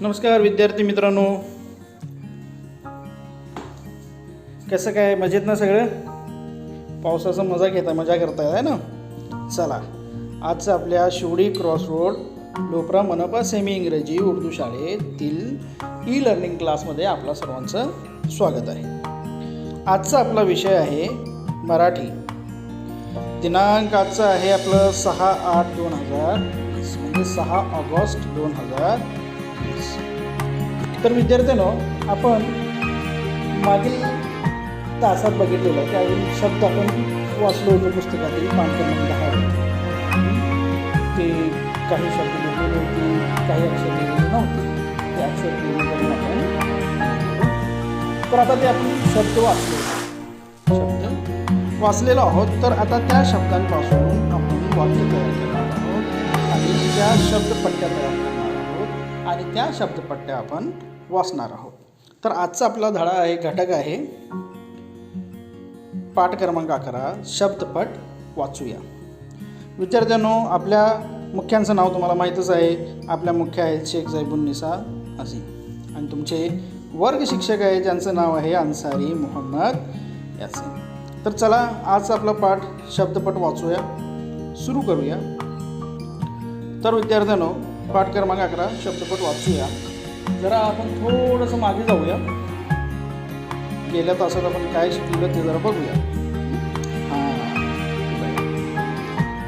नमस्कार विद्यार्थी मित्रांनो, कसं काय मजेत ना सगळं? पावसाचा मजा करताय है ना? चला, आजचं आपल्या शिवडी क्रॉसरोड लोपरा मनपा सेमी इंग्रजी उर्दू शाळेतील ई लर्निंग क्लासमध्ये आपल्या सर्वांचं स्वागत आहे. आजचा आपला विषय आहे मराठी. दिनांक आजचा आहे आपलं 6/8/2020 म्हणजे 6 ऑगस्ट 2020. तर विद्यार्थ्यांनो, आपण मागील तासात बघितलेलं त्यावेळी शब्द आपण वाचलो होतो पुस्तकातील पान क्रमांक 10. ते काही शब्द लिहिलेले होते, काही अक्षर लिहिलेले नव्हते. ते अक्षर लिहिलेले करून आपण तर आता ते आपण शब्द वाचलेलो आहोत. तर आता त्या शब्दांपासून आपण वाक्य तयार करणार आहोत आणि त्या शब्दपट्ट्या तयार करणार आहोत आणि त्या शब्दपट्ट्या आपण वाचणार आहोत. तर आजचा आपला धडा आहे, घटक आहे पाठ क्रमांक 11, शब्दपट वाचूया. विद्यार्थ्यांनो, आपल्या मुख्यांचं नाव तुम्हाला माहीतच आहे. आपल्या मुख्य आहेत शेख जैबुन्निसा अझीम आणि तुमचे वर्ग शिक्षक आहे ज्यांचं नाव आहे अन्सारी मोहम्मद यासीन. तर चला, आज आपला पाठ शब्दपट वाचूया, सुरू करूया. तर विद्यार्थ्यांनो, पाठ क्रमांक 11 शब्दपट वाचूया. जरा आपण थोडंसं मागे जाऊया. गेल्या तासात आपण काय शिकलेलं ते जरा बघूया.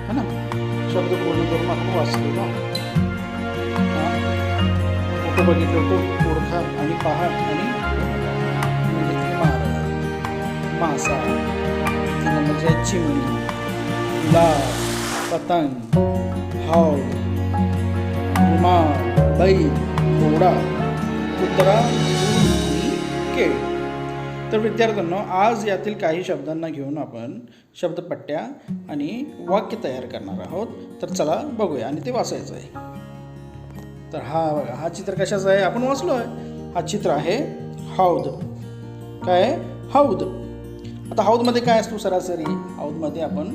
है ना? शब्द पूर्ण करून आपण वाचलेलो. फोटो बघितलं होतं, ओळखा आणि पहा आणि मासा, म्हणजे चिमणी, गुलाब, पतंग, हौद, रुमाल, बैल, घोडा, कुत्रा आणि केळी. तर विद्यार्थ्यांनो, आज यातील काही शब्दांना घेऊन आपण शब्दपट्ट्या आणि वाक्य तयार करणार आहोत. तर चला बघूया आणि ते वाचायचं आहे. तर हा चित्र कशाचं आहे आपण वाचलो आहे. हा चित्र आहे हौद. काय आहे? हौद. आता हौदमध्ये काय असतो? सरासरी हौदमध्ये आपण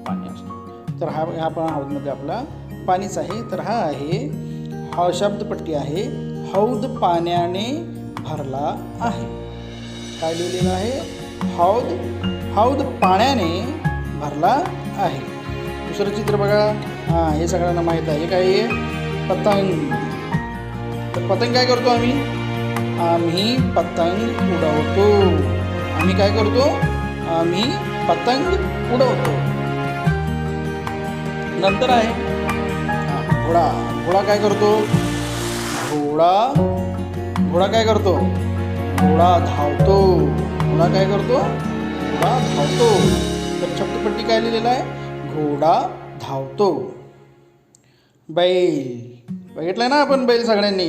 पाणी असतो. तर हा पण हौदमध्ये आपला पाणीच आहे. तर हा आहे, हा शब्दपट्टी आहे, हौद पाण्याने भरला आहे. काय लिहिलेलं आहे? हौद पाण्याने भरला आहे. दुसरं चित्र बघा. हे सगळ्यांना माहीत आहे. काय आहे? पतंग. तर पतंग काय करतो आम्ही? आम्ही पतंग उडवतो. आम्ही काय करतो? आम्ही पतंग उडवतो. नंतर आहे घोडा. घोडा काय करतो? घोडा काय करतो? घोडा धावतो. घोडा काय करतो? घोडा धावतो. तर शब्दपट्टी काय लिहिलेलं आहे? घोडा धावतो. बैल. बघितलंय ना आपण बैल सगळ्यांनी.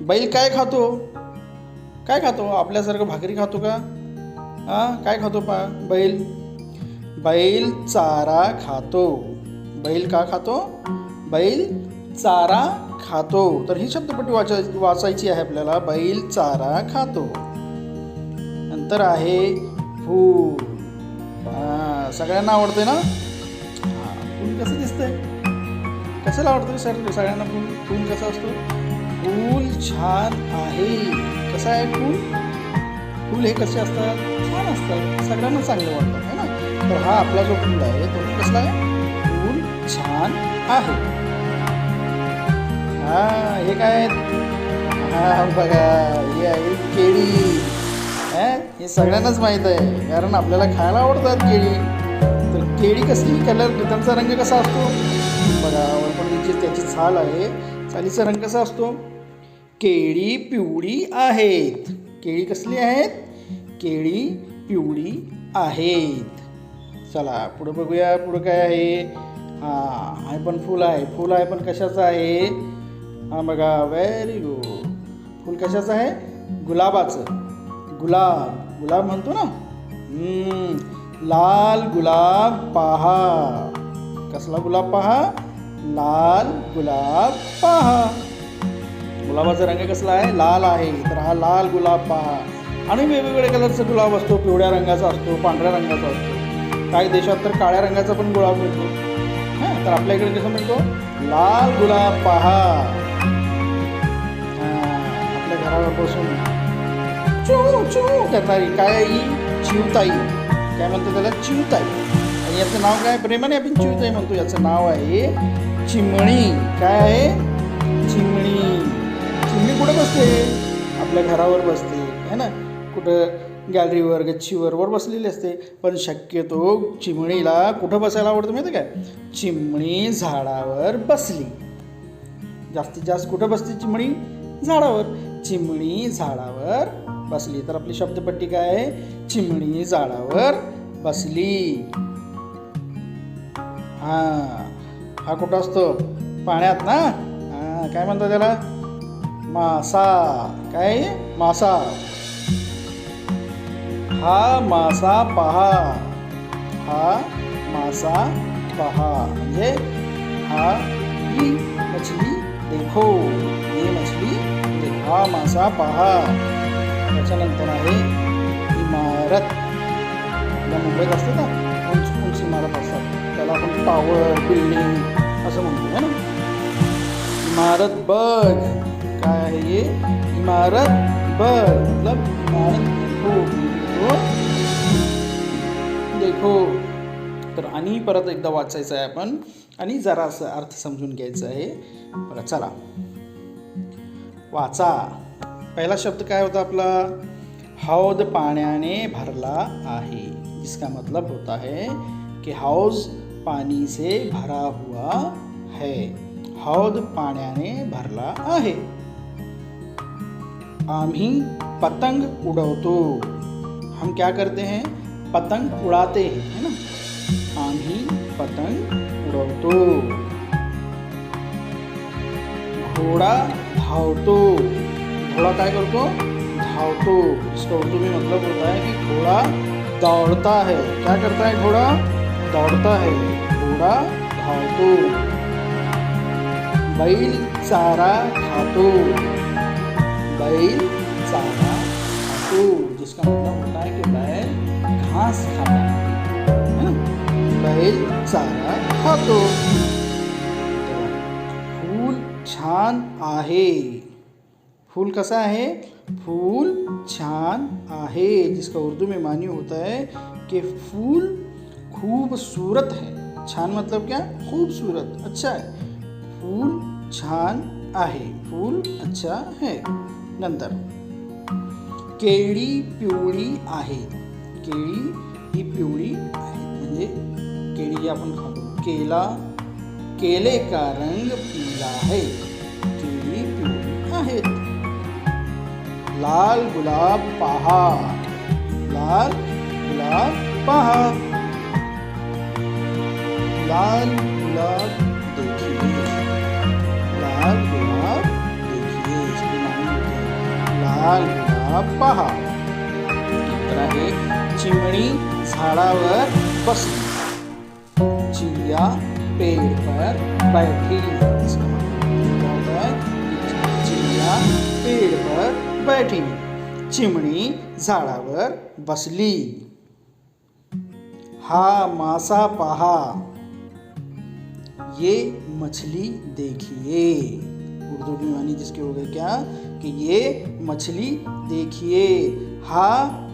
बैल काय खातो? काय खातो? आपल्यासारखं भाकरी खातो का? काय खातो बैल चारा खातो. बैल का खातो? बैल चारा खातो. तर ही शब्दपट्टी वाचायची आहे आपल्याला. बैल चारा खातो. नंतर आहे फूल. सगळ्यांना आवडते ना? फूल कसं दिसतंय? कशाला आवडतं सगळ्यांना फूल? फूल कसं असतो? फूल छान आहे. कसं आहे फूल? फूल हे कसे असतात? छान असतात. सगळ्यांना चांगलं वाटतं है ना? तर हा आपला जो फूल आहे तो कसला आहे? फूल छान आहे. हे काय? बघा, हे आहे केळी. हे सगळ्यांनाच माहीत आहे कारण आपल्याला खायला आवडतात केळी. तर केळी कसली? कलर, त्यांचा रंग कसा असतो बघा. वरपण त्याची छाल आहे, सालीचा रंग कसा असतो? केळी पिवळी आहेत. केळी कसली आहेत? केळी पिवळी आहेत. चला पुढं बघूया. पुढं काय आहे? हे पण फूल आहे. फूल आहे पण कशाचं आहे? बघा, व्हेरी गुड. फूल कशाचं आहे? गुलाबाचं. गुलाब म्हणतो ना. लाल गुलाब पहा. कसला गुलाब पहा? लाल गुलाब पहा. गुलाबाचा रंग कसला आहे? लाल आहे. तर हा लाल गुलाब पहा. आणि वेगवेगळ्या कलरचा गुलाब असतो. पिवळ्या रंगाचा असतो, पांढऱ्या रंगाचा असतो. काही देशात तर काळ्या रंगाचा पण गुलाब मिळतो. तर आपल्या इकडे कसं मिळतो? लाल गुलाब पहा. घरावर बसून चू चू करणारी काय आहे ही? चिवताई. काय म्हणतो त्याला? चिवताई. आणि याचं नाव काय? प्रेमाने आपण चिवताई म्हणतो. याचं नाव आहे चिमणी. काय आहे? चिमणी. चिमणी कुठं बसते? आपल्या घरावर बसते है ना. कुठं गॅलरीवर गच्चीवर बसलेली असते. पण शक्यतो चिमणीला कुठं बसायला आवडतं माहिती काय? चिमणी झाडावर बसली. जास्तीत जास्त कुठं बसते चिमणी? झाडावर. चिमणी झाडावर बसली. तर आपली शब्दपट्टी काय आहे? चिमणी झाडावर बसली. हा कुठं असतो? पाण्यात ना. काय म्हणतात त्याला? मासा. काय? मासा. हा मासा पहा. हा मासा पहा म्हणजे ही मछली देखो. ये मछली देखो. हा मासा पहा. त्याच्यानंतर आहे इमारत. आपल्या मुंबईत असते ना उंच इमारत असतात, त्याला आपण टावर बिल्डिंग असं म्हणतो है ना. इमारत बघ. काय आहे हे? इमारत बघ मतलब इमारत देखो. तर आणि परत एकदा वाचायचं आहे आपण आणि जरा असं अर्थ समजून घ्यायचा आहे. बघा चला वाचा. पहिला शब्द काय होता आपला? हौद पाण्याने भरला आहे, जिसका मतलब होता है कि हौज पानी से भरा हुआ है. हौद पाण्याने भरला आहे. आम्ही पतंग उड़वतो. हम क्या करते हैं? पतंग उड़ाते हैं है ना. आम्ही पतंग उड़वतो. घोड़ा धावतो. घोड़ा काय करतो? धावतो. इसका उर्दू में मतलब होता है कि घोड़ा दौड़ता है. क्या करता है घोड़ा? दौड़ता है. घोड़ा धावतो. बैल चारा खातो. बैल चारा खातो, जिसका मतलब होता है कि बैल घास खाता है ना. बैल चारा खातो. फूल छान आहे. फूल कसा आहे? फूल छान आहे, जिसका उर्दू में मानी होता है कि फूल खूबसूरत है. छान मतलब क्या? खूबसूरत, अच्छा है. फूल छान आहे. फूल अच्छा है. नंतर केळी पिवळी आहे. केळी ही पिवळी आहे म्हणजे केळी आपण खातो. केले का रंग पीला है. केळी पिवळी आहेत. लाल गुलाब पहा. लाल गुलाब पहा. लाल गुलाब देखिए. लाल गुलाब देखिए. इसकी मानी होती है लाल गुलाब पहा. तर आहे चिमणी झाडावर बसली. चिड़िया पेड़ पर बैठी. इसका मतलब होता है चिड़िया पेड़ पर बैठी. चिमणी झाडावर बसली. हा मासा पहा. ये मछली देखिए. उर्दू में मानी जिसके हो गए क्या कि ये मछली देखिए. हा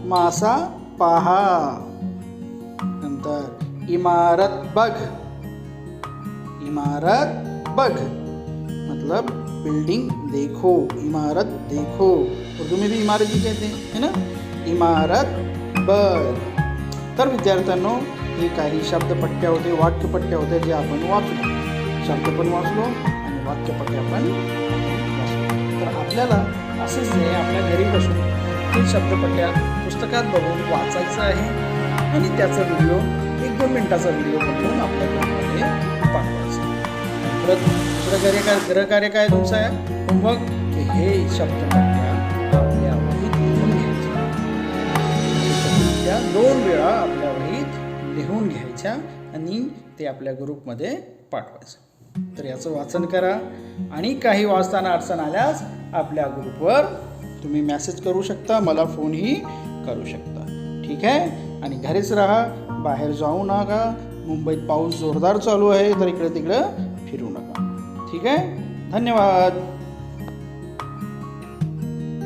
मासा पहा. नंतर इमारत बघ. इमारत बघ मतलब बिल्डिंग देखो. इमारत देखो. उर्दू में भी इमारत ही कहते हैं है ना. इमारत बघ. तर विद्यार्थ्यांनो हे काही शब्दपट्ट्या होते, वाक्यपट्ट्या होत्या जे आपण वाचलो. शब्द पण वाचलो आणि वाक्यपट्ट्या पण वाचलो. तर आपल्याला असंच आहे आपल्या घरी बसून हे शब्दपट्ट्या पुस्तकात बघून वाचायचं आहे आणि त्याचा व्हिडिओ 1-2 मिनिटाचा व्हिडिओ बनवून आपल्या घरामध्ये पाठवायचा. परत दुसरं गृहकार्य काय तुमचं आहे? होमवर्क की हे शब्दपट्ट्या आपल्या वहीत लिहून घ्यायच्या. त्या 2 वेळा आपल्या वहीत लिहून घ्यायच्या आणि ते आपल्या ग्रुपमध्ये पाठवायचं. तर याचं वाचन करा आणि काही वाचताना अडचण आल्यास आपल्या ग्रुपवर तुम्ही मेसेज करू शकता, मला फोनही करू शकता. ठीक आहे. आणि घरीच राहा, बाहेर जाऊ नका. मुंबईत पाऊस जोरदार चालू आहे तर इकडे तिकडे फिरू नका. ठीक आहे. धन्यवाद.